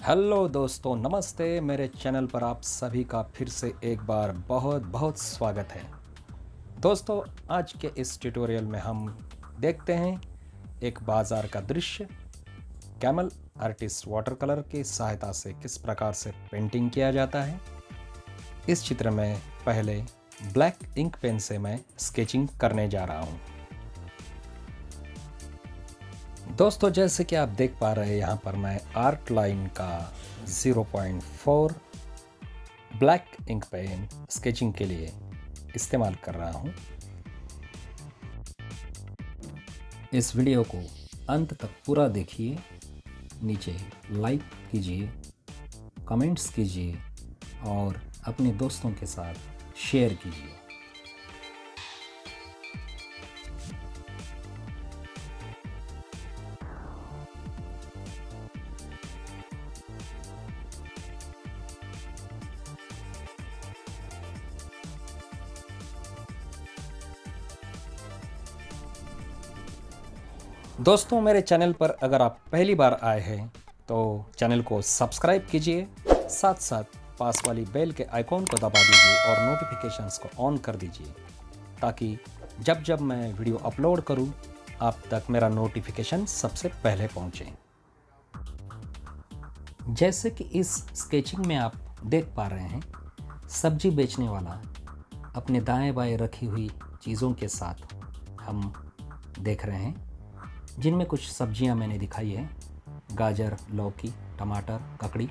Hello दोस्तों, नमस्ते। मेरे चैनल पर आप सभी का फिर से एक बार बहुत बहुत स्वागत है। दोस्तों, आज के इस ट्यूटोरियल में हम देखते हैं एक बाज़ार का दृश्य। कैमल आर्टिस्ट वाटर कलर की सहायता से किस प्रकार से पेंटिंग किया जाता है। इस चित्र में पहले ब्लैक इंक पेन से मैं स्केचिंग करने जा रहा हूँ। दोस्तों, जैसे कि आप देख पा रहे हैं, यहाँ पर मैं आर्ट लाइन का 0.4 ब्लैक इंक पेन स्केचिंग के लिए इस्तेमाल कर रहा हूँ। इस वीडियो को अंत तक पूरा देखिए, नीचे लाइक कीजिए, कमेंट्स कीजिए और अपने दोस्तों के साथ शेयर कीजिए। दोस्तों, मेरे चैनल पर अगर आप पहली बार आए हैं तो चैनल को सब्सक्राइब कीजिए, साथ साथ पास वाली बेल के आइकॉन को दबा दीजिए और नोटिफिकेशंस को ऑन कर दीजिए, ताकि जब जब मैं वीडियो अपलोड करूं आप तक मेरा नोटिफिकेशन सबसे पहले पहुंचे। जैसे कि इस स्केचिंग में आप देख पा रहे हैं, सब्जी बेचने वाला अपने दाएं बाएं रखी हुई चीज़ों के साथ हम देख रहे हैं, जिनमें कुछ सब्जियां मैंने दिखाई है, गाजर, लौकी, टमाटर, ककड़ी।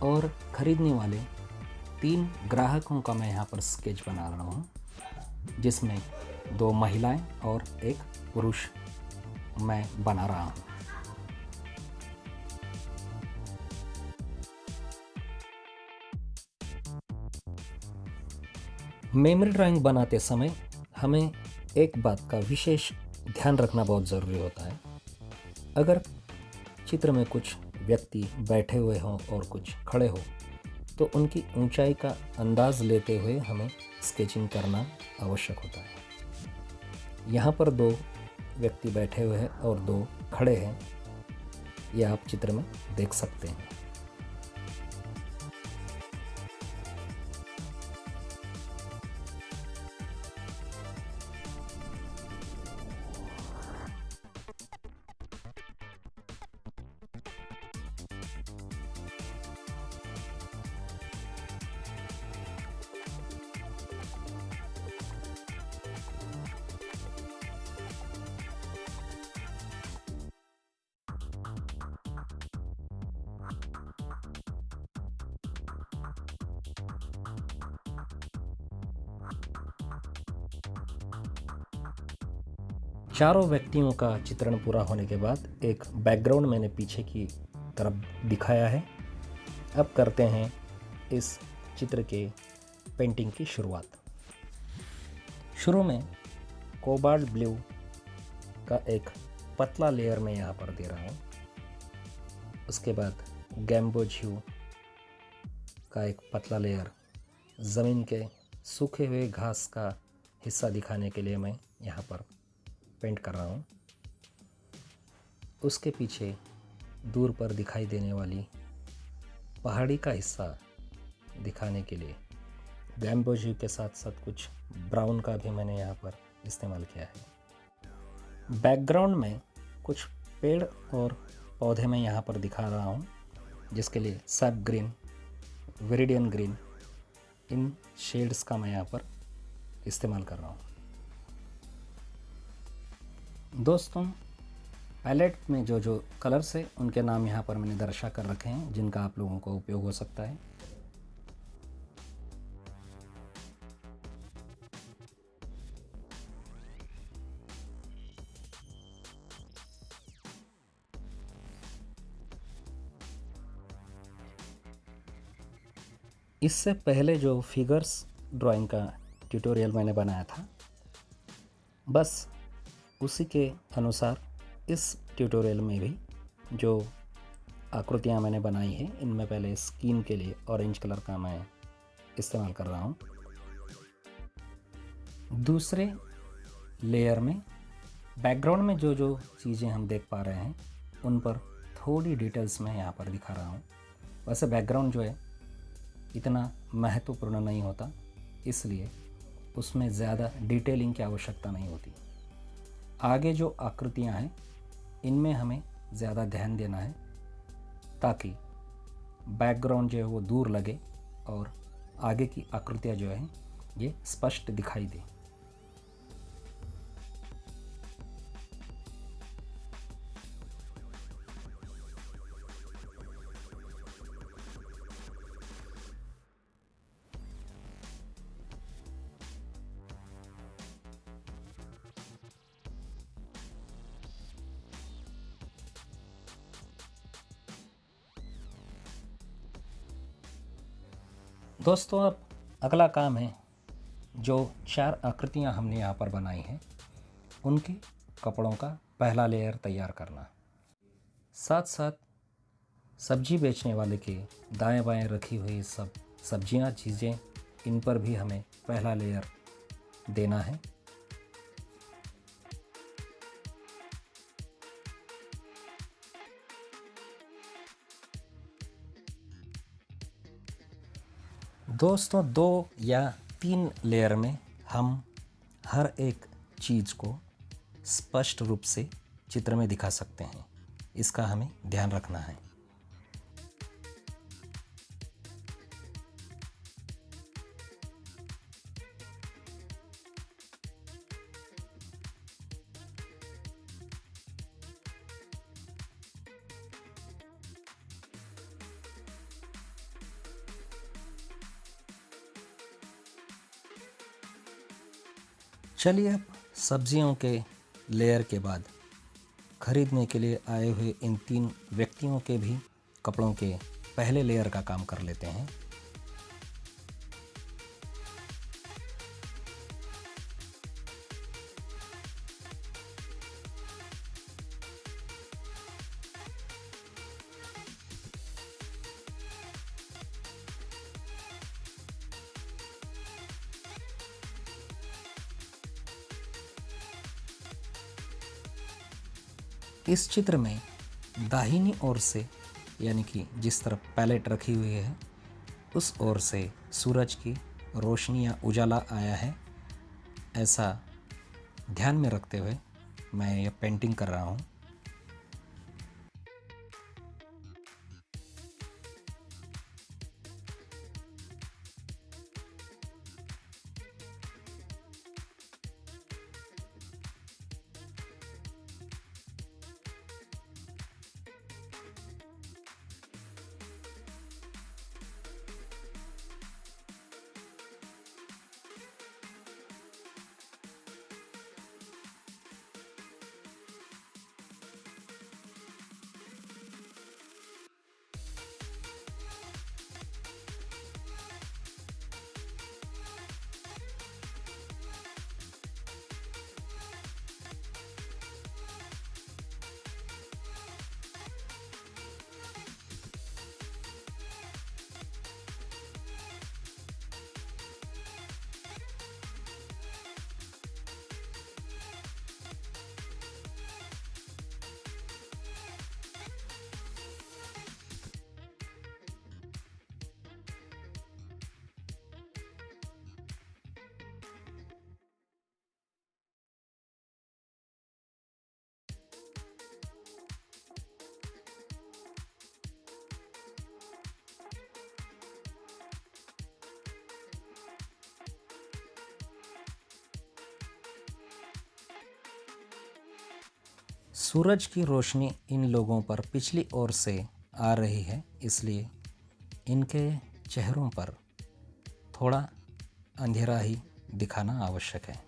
और ख़रीदने वाले 3 ग्राहकों का मैं यहाँ पर स्केच बना रहा हूँ, जिसमें 2 महिलाएं और 1 पुरुष मैं बना रहा हूँ। मेमोरी ड्राइंग बनाते समय हमें एक बात का विशेष ध्यान रखना बहुत ज़रूरी होता है। अगर चित्र में कुछ व्यक्ति बैठे हुए हों और कुछ खड़े हो, तो उनकी ऊंचाई का अंदाज़ लेते हुए हमें स्केचिंग करना आवश्यक होता है। यहाँ पर 2 व्यक्ति बैठे हुए हैं और 2 खड़े हैं, ये आप चित्र में देख सकते हैं। चारों व्यक्तियों का चित्रण पूरा होने के बाद एक बैकग्राउंड मैंने पीछे की तरफ दिखाया है। अब करते हैं इस चित्र के पेंटिंग की शुरुआत। शुरू में कोबाल्ट ब्लू का एक पतला लेयर मैं यहाँ पर दे रहा हूँ। उसके बाद गैम्बोज ह्यू का एक पतला लेयर ज़मीन के सूखे हुए घास का हिस्सा दिखाने के लिए मैं यहाँ पर पेंट कर रहा हूँ। उसके पीछे दूर पर दिखाई देने वाली पहाड़ी का हिस्सा दिखाने के लिए गैम्बोजी के साथ साथ कुछ ब्राउन का भी मैंने यहाँ पर इस्तेमाल किया है। बैकग्राउंड में कुछ पेड़ और पौधे मैं यहाँ पर दिखा रहा हूँ, जिसके लिए सैप ग्रीन, वेरिडियन ग्रीन, इन शेड्स का मैं यहाँ पर इस्तेमाल कर रहा हूँ। दोस्तों, पैलेट में जो जो कलर्स है उनके नाम यहाँ पर मैंने दर्शा कर रखे हैं, जिनका आप लोगों को उपयोग हो सकता है। इससे पहले जो फिगर्स ड्राइंग का ट्यूटोरियल मैंने बनाया था, बस उसी के अनुसार इस ट्यूटोरियल में भी जो आकृतियाँ मैंने बनाई हैं, इनमें पहले स्किन के लिए ऑरेंज कलर का मैं इस्तेमाल कर रहा हूँ। दूसरे लेयर में बैकग्राउंड में जो जो चीज़ें हम देख पा रहे हैं, उन पर थोड़ी डिटेल्स में यहाँ पर दिखा रहा हूँ। वैसे बैकग्राउंड जो है इतना महत्वपूर्ण नहीं होता, इसलिए उसमें ज़्यादा डिटेलिंग की आवश्यकता नहीं होती। आगे जो आकृतियाँ हैं इनमें हमें ज़्यादा ध्यान देना है ताकि बैकग्राउंड जो है वो दूर लगे और आगे की आकृतियाँ जो हैं ये स्पष्ट दिखाई दें। दोस्तों, अब अगला काम है जो 4 आकृतियां हमने यहाँ पर बनाई हैं उनके कपड़ों का पहला लेयर तैयार करना। साथ साथ सब्जी बेचने वाले के दाएं बाएं रखी हुई सब सब्जियां चीज़ें, इन पर भी हमें पहला लेयर देना है। दोस्तों, 2 या 3 लेयर में हम हर एक चीज़ को स्पष्ट रूप से चित्र में दिखा सकते हैं, इसका हमें ध्यान रखना है। चलिए अब सब्जियों के लेयर के बाद खरीदने के लिए आए हुए इन 3 व्यक्तियों के भी कपड़ों के पहले लेयर का काम कर लेते हैं। इस चित्र में दाहिनी ओर से, यानी कि जिस तरफ पैलेट रखी हुई है उस ओर से सूरज की रोशनी या उजाला आया है, ऐसा ध्यान में रखते हुए मैं ये पेंटिंग कर रहा हूँ। सूरज की रोशनी इन लोगों पर पिछली ओर से आ रही है, इसलिए इनके चेहरों पर थोड़ा अंधेरा ही दिखाना आवश्यक है।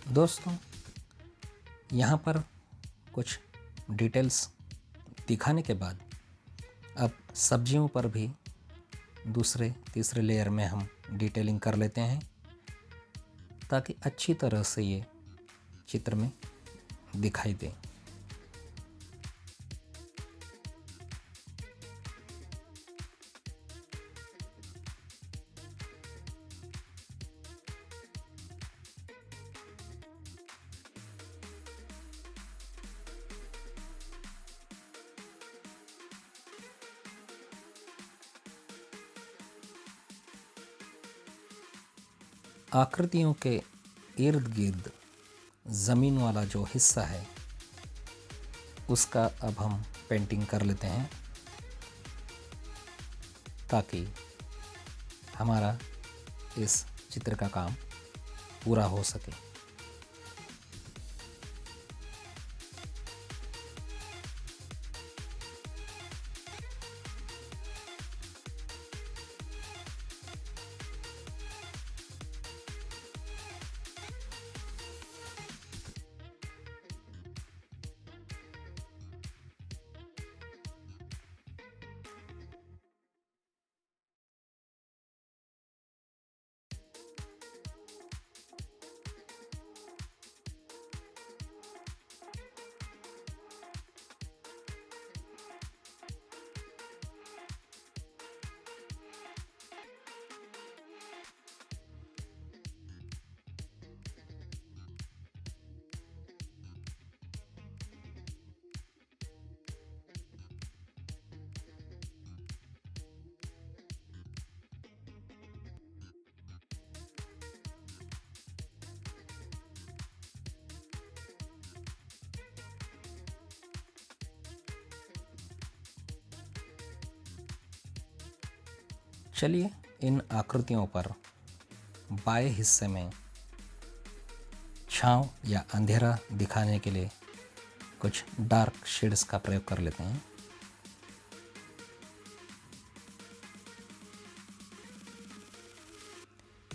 दोस्तों, यहाँ पर कुछ डिटेल्स दिखाने के बाद अब सब्जियों पर भी दूसरे तीसरे लेयर में हम डिटेलिंग कर लेते हैं ताकि अच्छी तरह से ये चित्र में दिखाई दे। आकृतियों के इर्द गिर्द ज़मीन वाला जो हिस्सा है उसका अब हम पेंटिंग कर लेते हैं ताकि हमारा इस चित्र का काम पूरा हो सके। चलिए इन आकृतियों पर बाएं हिस्से में छांव या अंधेरा दिखाने के लिए कुछ डार्क शेड्स का प्रयोग कर लेते हैं।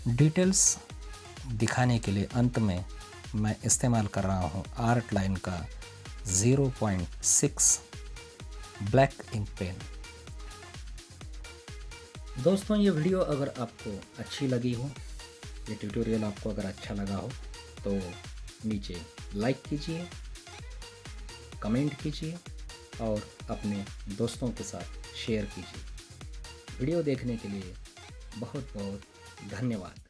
डिटेल्स दिखाने के लिए अंत में मैं इस्तेमाल कर रहा हूँ आर्ट लाइन का 0.6 ब्लैक इंक पेन। दोस्तों, ये वीडियो अगर आपको अच्छी लगी हो, ये ट्यूटोरियल आपको अगर अच्छा लगा हो तो नीचे लाइक कीजिए, कमेंट कीजिए और अपने दोस्तों के साथ शेयर कीजिए। वीडियो देखने के लिए बहुत बहुत धन्यवाद।